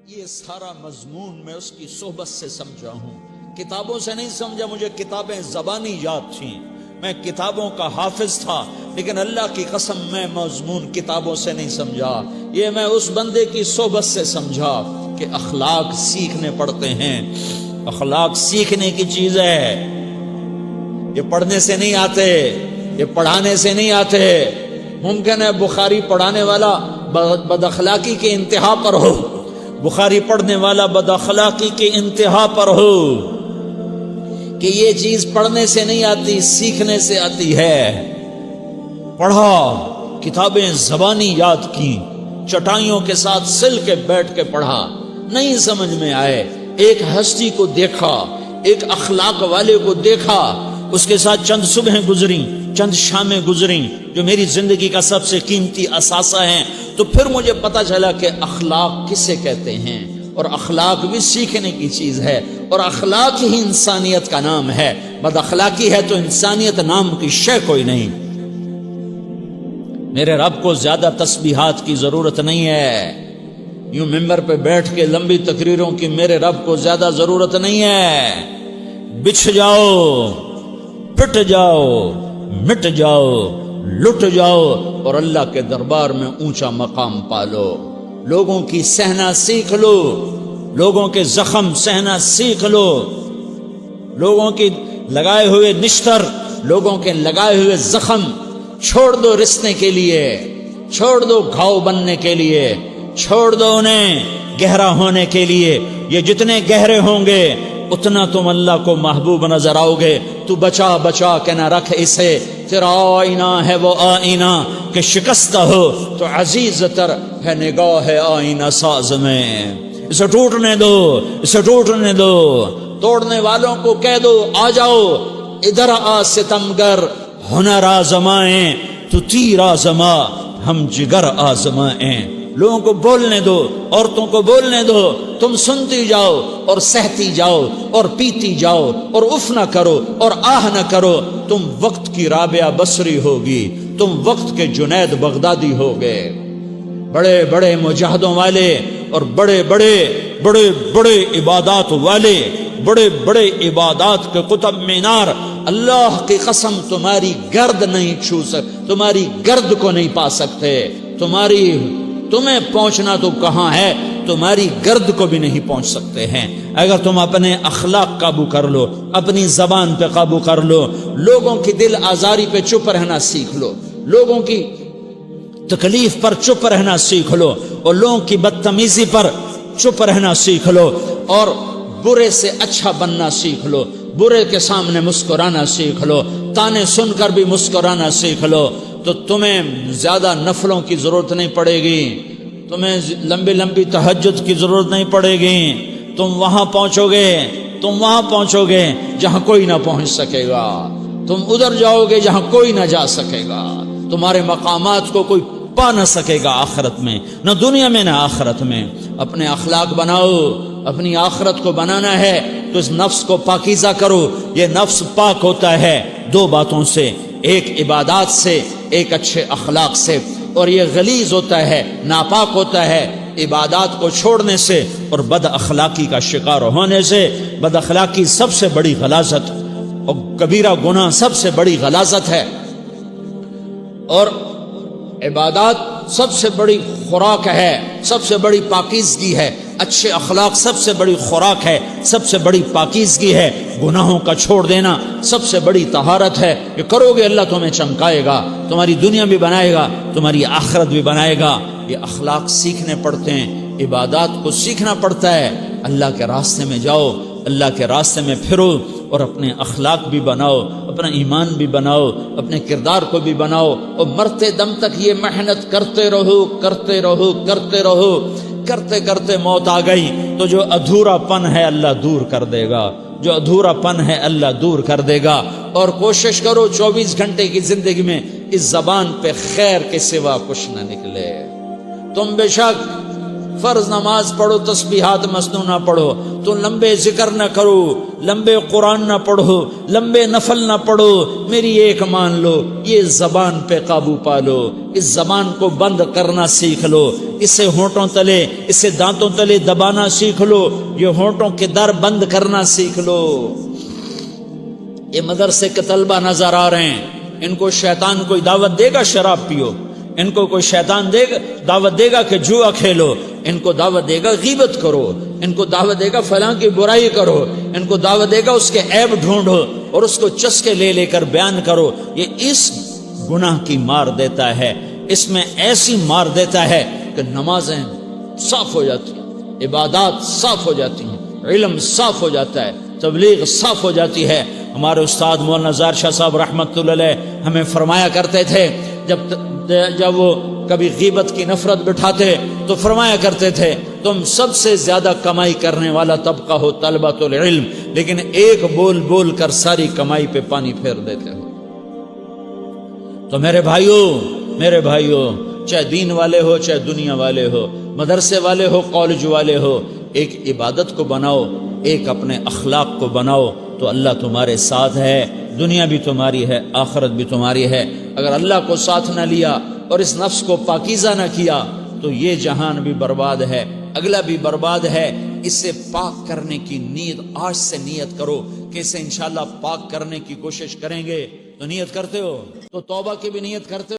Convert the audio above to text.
یہ سارا مضمون میں اس کی صحبت سے سمجھا ہوں، کتابوں سے نہیں سمجھا۔ مجھے کتابیں زبانی یاد تھیں، میں کتابوں کا حافظ تھا، لیکن اللہ کی قسم میں مضمون کتابوں سے نہیں سمجھا۔ یہ میں اس بندے کی صحبت سے سمجھا کہ اخلاق سیکھنے پڑتے ہیں۔ اخلاق سیکھنے کی چیز ہے، یہ پڑھنے سے نہیں آتے، یہ پڑھانے سے نہیں آتے۔ ممکن ہے بخاری پڑھانے والا بد اخلاقی کے انتہا پر ہو، بخاری پڑھنے والا بد اخلاقی کے انتہا پر ہو، کہ یہ چیز پڑھنے سے نہیں آتی، سیکھنے سے آتی ہے۔ پڑھا، کتابیں زبانی یاد کی، چٹائیوں کے ساتھ سل کے بیٹھ کے پڑھا، نہیں سمجھ میں آئے، ایک ہستی کو دیکھا، ایک اخلاق والے کو دیکھا، اس کے ساتھ چند صبحیں گزریں، چند شامیں گزریں جو میری زندگی کا سب سے قیمتی اثاثہ ہیں، تو پھر مجھے پتا چلا کہ اخلاق کسے کہتے ہیں، اور اخلاق بھی سیکھنے کی چیز ہے، اور اخلاق ہی انسانیت کا نام ہے۔ بد اخلاقی ہے تو انسانیت نام کی شے کوئی نہیں۔ میرے رب کو زیادہ تسبیحات کی ضرورت نہیں ہے، یوں ممبر پہ بیٹھ کے لمبی تقریروں کی میرے رب کو زیادہ ضرورت نہیں ہے۔ بچھ جاؤ، پٹ جاؤ، مٹ جاؤ، لٹ جاؤ، اور اللہ کے دربار میں اونچا مقام پالو۔ لوگوں کی سہنا سیکھ لو، لوگوں کے زخم سہنا سیکھ لو، لوگوں کی لگائے ہوئے نشتر، لوگوں کے لگائے ہوئے زخم چھوڑ دو رسنے کے لیے، چھوڑ دو گھاؤ بننے کے لیے، چھوڑ دو انہیں گہرا ہونے کے لیے۔ یہ جتنے گہرے ہوں گے اتنا تم اللہ کو محبوب نظر آؤ گے۔ تو بچا بچا کے نہ رکھ اسے، تیرا آئینہ ہے وہ آئینہ کہ شکستہ ہو تو عزیز تر ہے نگاہ آئینہ ساز میں۔ اسے ٹوٹنے دو، اسے ٹوٹنے دو۔ توڑنے والوں کو کہہ دو آ جاؤ ادھر آ ستمگر، ہنر آزمائیں تو تیر آزما، ہم جگر آزمائیں۔ لوگوں کو بولنے دو، عورتوں کو بولنے دو، تم سنتی جاؤ اور سہتی جاؤ اور پیتی جاؤ اور اف نہ کرو اور آہ نہ کرو۔ تم وقت کی رابعہ بصری ہوگی، تم وقت کے جنید بغدادی ہوگے۔ بڑے بڑے مجاہدوں والے اور بڑے بڑے بڑے بڑے عبادات والے، بڑے بڑے عبادات کے قطب مینار، اللہ کی قسم تمہاری گرد نہیں چھو تمہاری گرد کو نہیں پا سکتے۔ تمہیں پہنچنا تو کہاں ہے، تمہاری گرد کو بھی نہیں پہنچ سکتے ہیں۔ اگر تم اپنے اخلاق قابو کر لو، اپنی زبان پہ قابو کر لو، لوگوں کی دل آزاری پہ چپ رہنا سیکھ لو، لوگوں کی تکلیف پر چپ رہنا سیکھ لو، اور لوگوں کی بدتمیزی پر چپ رہنا سیکھ لو، اور برے سے اچھا بننا سیکھ لو، برے کے سامنے مسکرانا سیکھ لو، تانے سن کر بھی مسکرانا سیکھ لو، تو تمہیں زیادہ نفلوں کی ضرورت نہیں پڑے گی، تمہیں لمبی لمبی تہجد کی ضرورت نہیں پڑے گی۔ تم وہاں پہنچو گے جہاں کوئی نہ پہنچ سکے گا، تم ادھر جاؤ گے جہاں کوئی نہ جا سکے گا، تمہارے مقامات کو کوئی پا نہ سکے گا آخرت میں، نہ دنیا میں نہ آخرت میں۔ اپنے اخلاق بناؤ، اپنی آخرت کو بنانا ہے تو اس نفس کو پاکیزہ کرو۔ یہ نفس پاک ہوتا ہے دو باتوں سے، ایک عبادات سے، ایک اچھے اخلاق سے، اور یہ غلیظ ہوتا ہے، ناپاک ہوتا ہے عبادات کو چھوڑنے سے اور بد اخلاقی کا شکار ہونے سے۔ بد اخلاقی سب سے بڑی غلاظت اور کبیرہ گناہ سب سے بڑی غلاظت ہے، اور عبادات سب سے بڑی خوراک ہے، سب سے بڑی پاکیزگی ہے۔ اچھے اخلاق سب سے بڑی خوراک ہے، سب سے بڑی پاکیزگی ہے۔ گناہوں کا چھوڑ دینا سب سے بڑی طہارت ہے۔ یہ کرو گے اللہ تمہیں چمکائے گا، تمہاری دنیا بھی بنائے گا، تمہاری آخرت بھی بنائے گا۔ یہ اخلاق سیکھنے پڑتے ہیں، عبادات کو سیکھنا پڑتا ہے۔ اللہ کے راستے میں جاؤ، اللہ کے راستے میں پھرو، اور اپنے اخلاق بھی بناؤ، اپنا ایمان بھی بناؤ، اپنے کردار کو بھی بناؤ، اور مرتے دم تک یہ محنت کرتے رہو کرتے رہو کرتے رہو۔ کرتے کرتے موت آ گئی تو جو ادھورا پن ہے اللہ دور کر دے گا، جو ادھورا پن ہے اللہ دور کر دے گا۔ اور کوشش کرو 24 گھنٹے کی زندگی میں اس زبان پہ خیر کے سوا کچھ نہ نکلے۔ تم بے شک فرض نماز پڑھو، تسبیحات مسنونہ پڑھو، تو لمبے ذکر نہ کرو، لمبے قرآن نہ پڑھو، لمبے نفل نہ پڑھو، میری ایک مان لو، یہ زبان پہ قابو پالو، اس زبان کو بند کرنا سیکھ لو، اسے ہونٹوں تلے، اسے دانتوں تلے دبانا سیکھ لو، یہ ہونٹوں کے در بند کرنا سیکھ لو۔ یہ مدرسے کے طلبہ نظر آ رہے ہیں، ان کو شیطان کوئی دعوت دے گا شراب پیو، ان کو کوئی شیطان دعوت دے گا کہ جوا کھیلو، ان کو دعوت دے گا غیبت کرو، ان کو دعوت دے گا فلاں کی برائی کرو، ان کو دعوت دے گا اس کے عیب ڈھونڈو اور اس کو چسکے لے لے کر بیان کرو۔ یہ اس گناہ کی مار دیتا ہے، اس میں ایسی مار دیتا ہے کہ نمازیں صاف ہو جاتی ہیں، عبادات صاف ہو جاتی ہیں، علم صاف ہو جاتا ہے، تبلیغ صاف ہو جاتی ہے۔ ہمارے استاد مولانا زار شاہ صاحب رحمۃ اللہ علیہ ہمیں فرمایا کرتے تھے، جب وہ کبھی غیبت کی نفرت بٹھاتے تو فرمایا کرتے تھے تم سب سے زیادہ کمائی کرنے والا طبقہ ہو طلبۃ العلم، لیکن ایک بول بول کر ساری کمائی پہ پانی پھیر دیتے ہو۔ تو میرے بھائیوں چاہے دین والے ہو چاہے دنیا والے ہو، مدرسے والے ہو کالج والے ہو، ایک عبادت کو بناؤ، ایک اپنے اخلاق کو بناؤ، تو اللہ تمہارے ساتھ ہے، دنیا بھی تمہاری ہے، آخرت بھی تمہاری ہے۔ اگر اللہ کو ساتھ نہ لیا اور اس نفس کو پاکیزہ نہ کیا تو یہ جہان بھی برباد ہے، اگلا بھی برباد ہے۔ اسے پاک کرنے کی نیت آج سے نیت کرو کہ اسے انشاءاللہ پاک کرنے کی کوشش کریں گے۔ تو نیت کرتے ہو تو توبہ کی بھی نیت کرتے ہو۔